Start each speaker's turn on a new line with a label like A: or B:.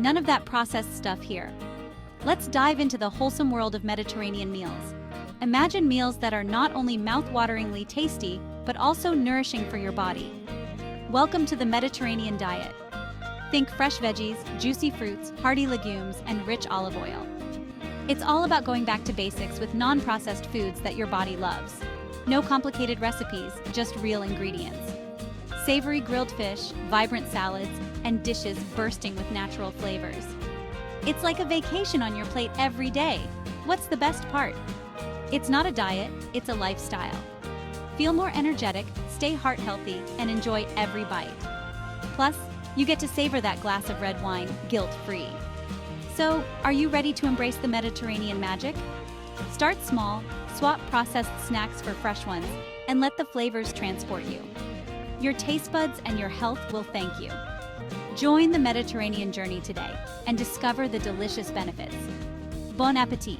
A: None of that processed stuff here. Let's dive into the wholesome world of Mediterranean meals. Imagine meals that are not only mouth-wateringly tasty, but also nourishing for your body. Welcome to the Mediterranean diet. Think fresh veggies, juicy fruits, hearty legumes, and rich olive oil. It's all about going back to basics with non-processed foods that your body loves. No complicated recipes, just real ingredients. Savory grilled fish, vibrant salads, and dishes bursting with natural flavors. It's like a vacation on your plate every day. What's the best part? It's not a diet, it's a lifestyle. Feel more energetic, stay heart healthy, and enjoy every bite. Plus, you get to savor that glass of red wine guilt-free. So, are you ready to embrace the Mediterranean magic? Start small, swap processed snacks for fresh ones, and let the flavors transport you. Your taste buds and your health will thank you. Join the Mediterranean journey today and discover the delicious benefits. Bon appétit!